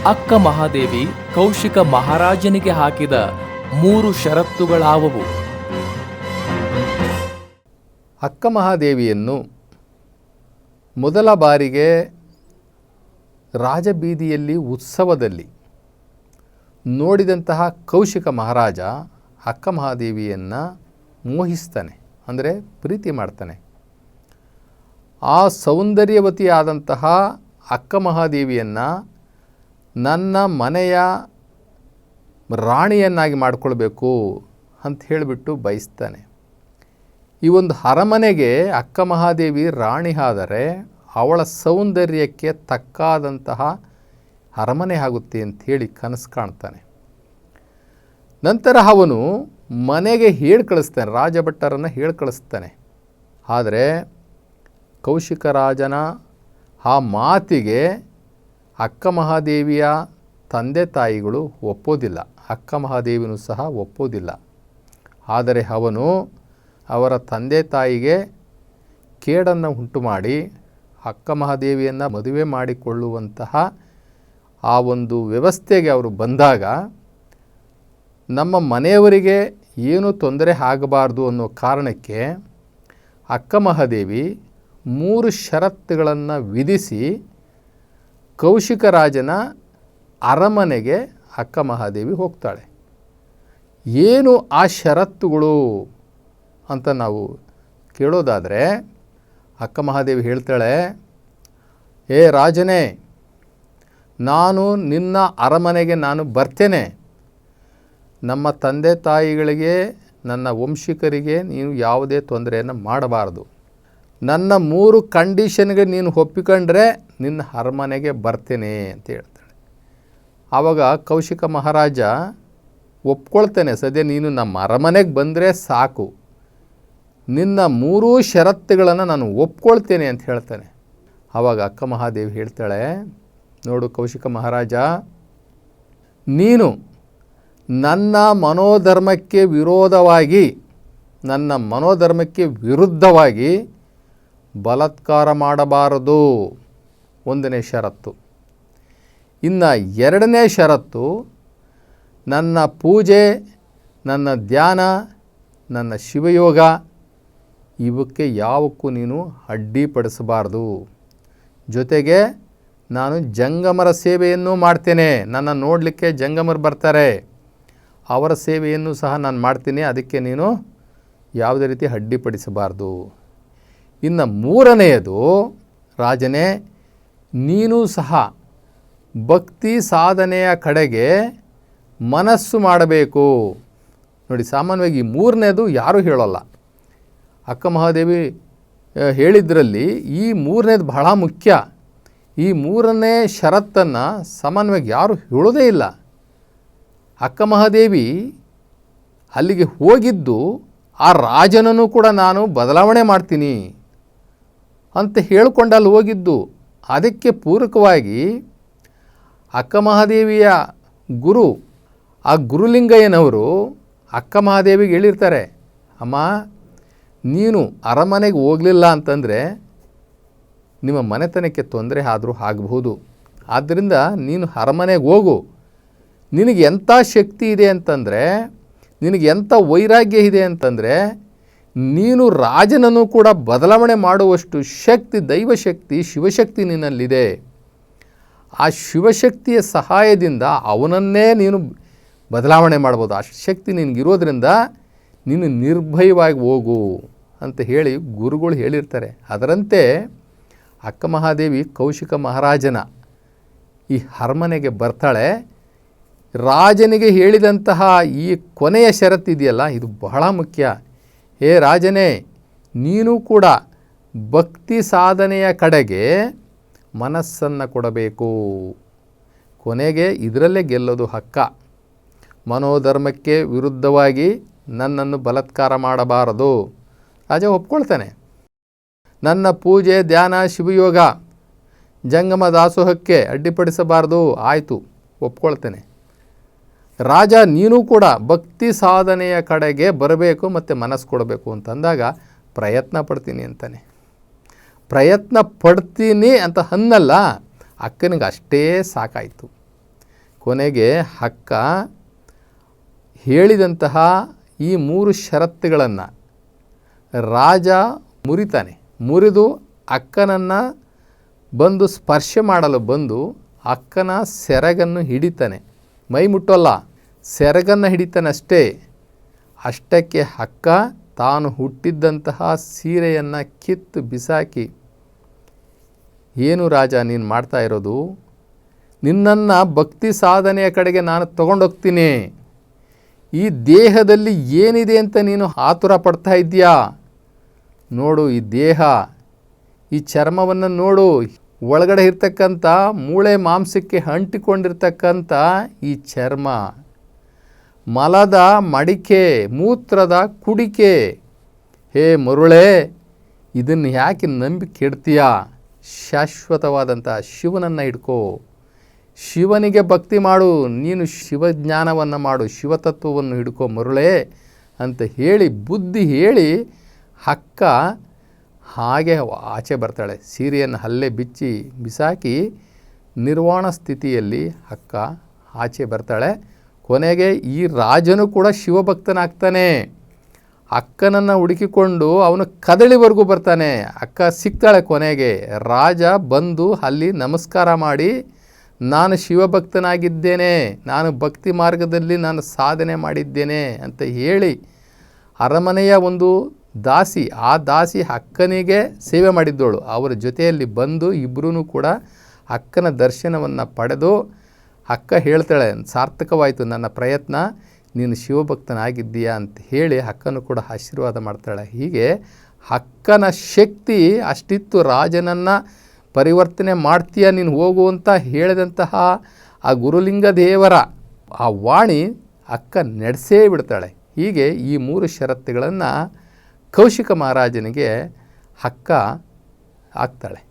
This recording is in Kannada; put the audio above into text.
ಅಕ್ಕ ಮಹಾದೇವಿ ಕೌಶಿಕ ಮಹಾರಾಜನಿಗೆ ಹಾಕಿದ 3 ಷರತ್ತುಗಳಾವವು? ಅಕ್ಕ ಮಹಾದೇವಿಯನ್ನು ಮೊದಲ ಬಾರಿಗೆ ರಾಜಬೀದಿಯಲ್ಲಿ ಉತ್ಸವದಲ್ಲಿ ನೋಡಿದಂತಹ ಕೌಶಿಕ ಮಹಾರಾಜ ಅಕ್ಕ ಮಹಾದೇವಿಯನ್ನು ಮೋಹಿಸ್ತಾನೆ, ಅಂದರೆ ಪ್ರೀತಿ ಮಾಡ್ತಾನೆ. ಆ ಸೌಂದರ್ಯವತಿಯಾದಂತಹ ಅಕ್ಕ ಮಹಾದೇವಿಯನ್ನು ನನ್ನ ಮನೆಯ ರಾಣಿಯನ್ನಾಗಿ ಮಾಡಿಕೊಳ್ಬೇಕು ಅಂತ ಹೇಳಿಬಿಟ್ಟು ಬಯಸ್ತಾನೆ. ಈ ಒಂದು ಅರಮನೆಗೆ ಅಕ್ಕ ಮಹಾದೇವಿ ರಾಣಿ ಆದರೆ ಅವಳ ಸೌಂದರ್ಯಕ್ಕೆ ತಕ್ಕಾದಂತಹ ಅರಮನೆ ಆಗುತ್ತೆ ಅಂಥೇಳಿ ಕನಸು ಕಾಣ್ತಾನೆ. ನಂತರ ಅವನು ಮನೆಗೆ ಹೇಳಿ ಕಳಿಸ್ತಾನೆ, ರಾಜಭಟ್ಟರನ್ನು ಹೇಳಿ ಕಳಿಸ್ತಾನೆ. ಆದರೆ ಕೌಶಿಕ ರಾಜನ ಆ ಮಾತಿಗೆ ಅಕ್ಕ ಮಹಾದೇವಿಯ ತಂದೆ ತಾಯಿಗಳು ಒಪ್ಪೋದಿಲ್ಲ, ಅಕ್ಕ ಮಹಾದೇವಿನೂ ಸಹ ಒಪ್ಪೋದಿಲ್ಲ. ಆದರೆ ಅವನು ಅವರ ತಂದೆ ತಾಯಿಗೆ ಕೇಡನ್ನು ಉಂಟು ಮಾಡಿ ಅಕ್ಕ ಮಹಾದೇವಿಯನ್ನು ಮದುವೆ ಮಾಡಿಕೊಳ್ಳುವಂತಹ ಆ ಒಂದು ವ್ಯವಸ್ಥೆಗೆ ಅವರು ಬಂದಾಗ ನಮ್ಮ ಮನೆಯವರಿಗೆ ಏನೂ ತೊಂದರೆ ಆಗಬಾರ್ದು ಅನ್ನೋ ಕಾರಣಕ್ಕೆ ಅಕ್ಕ ಮಹಾದೇವಿ 3 ಷರತ್ತುಗಳನ್ನು ವಿಧಿಸಿ ಕೌಶಿಕ ರಾಜನ ಅರಮನೆಗೆ ಅಕ್ಕ ಮಹಾದೇವಿ ಹೋಗ್ತಾಳೆ. ಏನು ಆ ಷರತ್ತುಗಳು ಅಂತ ನಾವು ಕೇಳೋದಾದರೆ ಅಕ್ಕ ಮಹಾದೇವಿ ಹೇಳ್ತಾಳೆ, ಏ ರಾಜನೇ, ನಾನು ನಿನ್ನ ಅರಮನೆಗೆ ನಾನು ಬರ್ತೇನೆ. ನಮ್ಮ ತಂದೆ ತಾಯಿಗಳಿಗೆ, ನನ್ನ ವಂಶಿಕರಿಗೆ ನೀನು ಯಾವುದೇ ತೊಂದರೆಯನ್ನು ಮಾಡಬಾರದು. ನನ್ನ 3 ಕಂಡೀಷನ್ಗೆ ನೀನು ಒಪ್ಪಿಕೊಂಡ್ರೆ ನಿನ್ನ ಅರಮನೆಗೆ ಬರ್ತೇನೆ ಅಂತ ಹೇಳ್ತಾಳೆ. ಆವಾಗ ಕೌಶಿಕ ಮಹಾರಾಜ ಒಪ್ಕೊಳ್ತೇನೆ, ಸದ್ಯ ನೀನು ನಮ್ಮ ಅರಮನೆಗೆ ಬಂದರೆ ಸಾಕು, ನಿನ್ನ 3 ಷರತ್ತುಗಳನ್ನು ನಾನು ಒಪ್ಕೊಳ್ತೇನೆ ಅಂತ ಹೇಳ್ತಾನೆ. ಆವಾಗ ಅಕ್ಕ ಮಹಾದೇವಿ ಹೇಳ್ತಾಳೆ, ನೋಡು ಕೌಶಿಕ ಮಹಾರಾಜ, ನೀನು ನನ್ನ ಮನೋಧರ್ಮಕ್ಕೆ ವಿರೋಧವಾಗಿ, ನನ್ನ ಮನೋಧರ್ಮಕ್ಕೆ ವಿರುದ್ಧವಾಗಿ ಬಲಾತ್ಕಾರ ಮಾಡಬಾರದು, 1ನೇ ಷರತ್ತು. ಇನ್ನು 2ನೇ ಷರತ್ತು, ನನ್ನ ಪೂಜೆ, ನನ್ನ ಧ್ಯಾನ, ನನ್ನ ಶಿವಯೋಗ ಇವಕ್ಕೆ ಯಾವಕ್ಕೂ ನೀನು ಅಡ್ಡಿಪಡಿಸಬಾರ್ದು. ಜೊತೆಗೆ ನಾನು ಜಂಗಮರ ಸೇವೆಯನ್ನು ಮಾಡ್ತೇನೆ, ನನ್ನ ನೋಡಲಿಕ್ಕೆ ಜಂಗಮರು ಬರ್ತಾರೆ, ಅವರ ಸೇವೆಯನ್ನು ಸಹ ನಾನು ಮಾಡ್ತೀನಿ, ಅದಕ್ಕೆ ನೀನು ಯಾವುದೇ ರೀತಿ ಅಡ್ಡಿಪಡಿಸಬಾರ್ದು. ಇನ್ನು 3ನೇದು, ರಾಜನೇ, ನೀನು ಸಹ ಭಕ್ತಿ ಸಾಧನೆಯ ಕಡೆಗೆ ಮನಸ್ಸು ಮಾಡಬೇಕು. ನೋಡಿ, ಸಾಮಾನ್ಯವಾಗಿ 3ನೇದು ಯಾರೂ ಹೇಳೋಲ್ಲ. ಅಕ್ಕ ಮಹಾದೇವಿ ಹೇಳಿದ್ರಲ್ಲಿ ಈ 3ನೇದು ಬಹಳ ಮುಖ್ಯ. ಈ 3ನೇ ಷರತ್ತನ್ನು ಸಾಮಾನ್ಯವಾಗಿ ಯಾರೂ ಹೇಳೋದೇ ಇಲ್ಲ. ಅಕ್ಕ ಮಹಾದೇವಿ ಅಲ್ಲಿಗೆ ಹೋಗಿದ್ದು ಆ ರಾಜನನ್ನು ಕೂಡ ನಾನು ಬದಲಾವಣೆ ಮಾಡ್ತೀನಿ ಅಂತ ಹೇಳ್ಕೊಂಡು ಅಲ್ಲಿ ಹೋಗಿದ್ದು. ಅದಕ್ಕೆ ಪೂರಕವಾಗಿ ಅಕ್ಕ ಮಹಾದೇವಿಯ ಗುರು, ಆ ಗುರುಲಿಂಗಯ್ಯನವರು ಅಕ್ಕ ಮಹಾದೇವಿಗೆ ಹೇಳಿರ್ತಾರೆ, ಅಮ್ಮ, ನೀನು ಅರಮನೆಗೆ ಹೋಗಲಿಲ್ಲ ಅಂತಂದರೆ ನಿಮ್ಮ ಮನೆತನಕ್ಕೆ ತೊಂದರೆ ಆದರೂ ಆಗಬಹುದು. ಆದ್ದರಿಂದ ನೀನು ಅರಮನೆಗೆ ಹೋಗು. ನಿನಗೆ ಎಂಥ ಶಕ್ತಿ ಇದೆ ಅಂತಂದರೆ, ನಿನಗೆ ಎಂಥ ವೈರಾಗ್ಯ ಇದೆ ಅಂತಂದರೆ, ನೀನು ರಾಜನನ್ನು ಕೂಡ ಬದಲಾವಣೆ ಮಾಡುವಷ್ಟು ಶಕ್ತಿ, ದೈವಶಕ್ತಿ, ಶಿವಶಕ್ತಿ ನಿನ್ನಲ್ಲಿದೆ. ಆ ಶಿವಶಕ್ತಿಯ ಸಹಾಯದಿಂದ ಅವನನ್ನೇ ನೀನು ಬದಲಾವಣೆ ಮಾಡ್ಬೋದು. ಆ ಶಕ್ತಿ ನಿನಗಿರೋದ್ರಿಂದ ನೀನು ನಿರ್ಭಯವಾಗಿ ಹೋಗು ಅಂತ ಹೇಳಿ ಗುರುಗಳು ಹೇಳಿರ್ತಾರೆ. ಅದರಂತೆ ಅಕ್ಕ ಮಹಾದೇವಿ ಕೌಶಿಕ ಮಹಾರಾಜನ ಈ ಅರಮನೆಗೆ ಬರ್ತಾಳೆ. ರಾಜನಿಗೆ ಹೇಳಿದಂತಹ ಈ ಕೊನೆಯ ಷರತ್ತಿದೆಯಲ್ಲ, ಇದು ಬಹಳ ಮುಖ್ಯ. ಹೇ ರಾಜನೇ, ನೀನು ಕೂಡ ಭಕ್ತಿ ಸಾಧನೆಯ ಕಡೆಗೆ ಮನಸ್ಸನ್ನು ಕೊಡಬೇಕು. ಕೊನೆಗೆ ಇದರಲ್ಲೇ ಗೆಲ್ಲೋದು ಹಕ್ಕ. ಮನೋಧರ್ಮಕ್ಕೆ ವಿರುದ್ಧವಾಗಿ ನನ್ನನ್ನು ಬಲಾತ್ಕಾರ ಮಾಡಬಾರದು. ರಾಜ ಒಪ್ಕೊಳ್ತಾನೆ. ನನ್ನ ಪೂಜೆ, ಧ್ಯಾನ, ಶಿವಯೋಗ, ಜಂಗಮ ದಾಸೋಹಕ್ಕೆ ಅಡ್ಡಿಪಡಿಸಬಾರ್ದು. ಆಯಿತು, ಒಪ್ಕೊಳ್ತೇನೆ. ರಾಜ, ನೀನು ಕೂಡ ಭಕ್ತಿ ಸಾಧನೆಯ ಕಡೆಗೆ ಬರಬೇಕು ಮತ್ತು ಮನಸ್ಸು ಕೊಡಬೇಕು ಅಂತಂದಾಗ ಪ್ರಯತ್ನ ಪಡ್ತೀನಿ ಅಂತಾನೆ. ಪ್ರಯತ್ನ ಪಡ್ತೀನಿ ಅಂತ ಅನ್ನಲ್ಲ, ಅಕ್ಕನಿಗೆ ಅಷ್ಟೇ ಸಾಕಾಯಿತು. ಕೊನೆಗೆ ಅಕ್ಕ ಹೇಳಿದಂತಹ ಈ 3 ಷರತ್ತುಗಳನ್ನು ರಾಜ ಮುರಿತಾನೆ. ಮುರಿದು ಅಕ್ಕನನ್ನು ಬಂದು ಸ್ಪರ್ಶ ಮಾಡಲು ಬಂದು ಅಕ್ಕನ ಸೆರಗನ್ನು ಹಿಡಿತಾನೆ. ಮೈ ಮುಟ್ಟೋಲ್ಲ, ಸೆರಗನ್ನು ಹಿಡಿತಾನೆ ಅಷ್ಟೇ. ಅಷ್ಟಕ್ಕೆ ಅಕ್ಕ ತಾನು ಹುಟ್ಟಿದ್ದಂತಹ ಸೀರೆಯನ್ನು ಕಿತ್ತು ಬಿಸಾಕಿ, ಏನು ರಾಜ ನೀನು ಮಾಡ್ತಾ ಇರೋದು? ನಿನ್ನನ್ನು ಭಕ್ತಿ ಸಾಧನೆಯ ಕಡೆಗೆ ನಾನು ತಗೊಂಡೋಗ್ತೀನಿ. ಈ ದೇಹದಲ್ಲಿ ಏನಿದೆ ಅಂತ ನೀನು ಆತುರ ಪಡ್ತಾ ಇದ್ದೀಯಾ? ನೋಡು ಈ ದೇಹ, ಈ ಚರ್ಮವನ್ನು ನೋಡು, ಒಳಗಡೆ ಇರ್ತಕ್ಕಂಥ ಮೂಳೆ ಮಾಂಸಕ್ಕೆ ಅಂಟಿಕೊಂಡಿರ್ತಕ್ಕಂಥ ಈ ಚರ್ಮ, ಮಲದ ಮಡಿಕೆ, ಮೂತ್ರದ ಕುಡಿಕೆ. ಹೇ ಮರುಳೇ, ಇದನ್ನು ಯಾಕೆ ನಂಬಿ ಕೆಡ್ತೀಯಾ? ಶಾಶ್ವತವಾದಂಥ ಶಿವನನ್ನು ಹಿಡ್ಕೋ, ಶಿವನಿಗೆ ಭಕ್ತಿ ಮಾಡು, ನೀನು ಶಿವಜ್ಞಾನವನ್ನು ಮಾಡು, ಶಿವತತ್ವವನ್ನು ಹಿಡ್ಕೋ ಮರುಳೇ ಅಂತ ಹೇಳಿ ಬುದ್ಧಿ ಹೇಳಿ ಅಕ್ಕ ಹಾಗೆ ಆಚೆ ಬರ್ತಾಳೆ. ಸೀರೆಯನ್ನು ಅಲ್ಲೇ ಬಿಸಾಕಿ ನಿರ್ವಾಣ ಸ್ಥಿತಿಯಲ್ಲಿ ಅಕ್ಕ ಆಚೆ ಬರ್ತಾಳೆ. ಕೊನೆಗೆ ಈ ರಾಜನು ಕೂಡ ಶಿವಭಕ್ತನಾಗ್ತಾನೆ. ಅಕ್ಕನನ್ನು ಹುಡುಕಿಕೊಂಡು ಅವನು ಕದಳಿವರೆಗೂ ಬರ್ತಾನೆ. ಅಕ್ಕ ಸಿಗ್ತಾಳೆ. ಕೊನೆಗೆ ರಾಜ ಬಂದು ಅಲ್ಲಿ ನಮಸ್ಕಾರ ಮಾಡಿ, ನಾನು ಶಿವಭಕ್ತನಾಗಿದ್ದೇನೆ, ನಾನು ಭಕ್ತಿ ಮಾರ್ಗದಲ್ಲಿ ನಾನು ಸಾಧನೆ ಮಾಡಿದ್ದೇನೆ ಅಂತ ಹೇಳಿ ಅರಮನೆಯ ಒಂದು ದಾಸಿ, ಆ ದಾಸಿ ಅಕ್ಕನಿಗೆ ಸೇವೆ ಮಾಡಿದ್ದೋಳು, ಅವರ ಜೊತೆಯಲ್ಲಿ ಬಂದು ಇಬ್ಬರೂ ಕೂಡ ಅಕ್ಕನ ದರ್ಶನವನ್ನು ಪಡೆದು ಅಕ್ಕ ಹೇಳ್ತಾಳೆ, ಸಾರ್ಥಕವಾಯಿತು ನನ್ನ ಪ್ರಯತ್ನ, ನೀನು ಶಿವಭಕ್ತನಾಗಿದ್ದೀಯಾ ಅಂತ ಹೇಳಿ ಅಕ್ಕನೂ ಕೂಡ ಆಶೀರ್ವಾದ ಮಾಡ್ತಾಳೆ. ಹೀಗೆ ಅಕ್ಕನ ಶಕ್ತಿ ಅಷ್ಟಿತ್ತು. ರಾಜನನ್ನು ಪರಿವರ್ತನೆ ಮಾಡ್ತೀಯ ನೀನು ಹೋಗು ಅಂತ ಹೇಳಿದಂತಹ ಆ ಗುರುಲಿಂಗ ದೇವರ ಆ ವಾಣಿ ಅಕ್ಕ ನಡೆಸೇ ಬಿಡ್ತಾಳೆ. ಹೀಗೆ ಈ 3 ಷರತ್ತುಗಳನ್ನು ಕೌಶಿಕ ಮಹಾರಾಜನಿಗೆ ಅಕ್ಕ ಹಾಕ್ತಾಳೆ.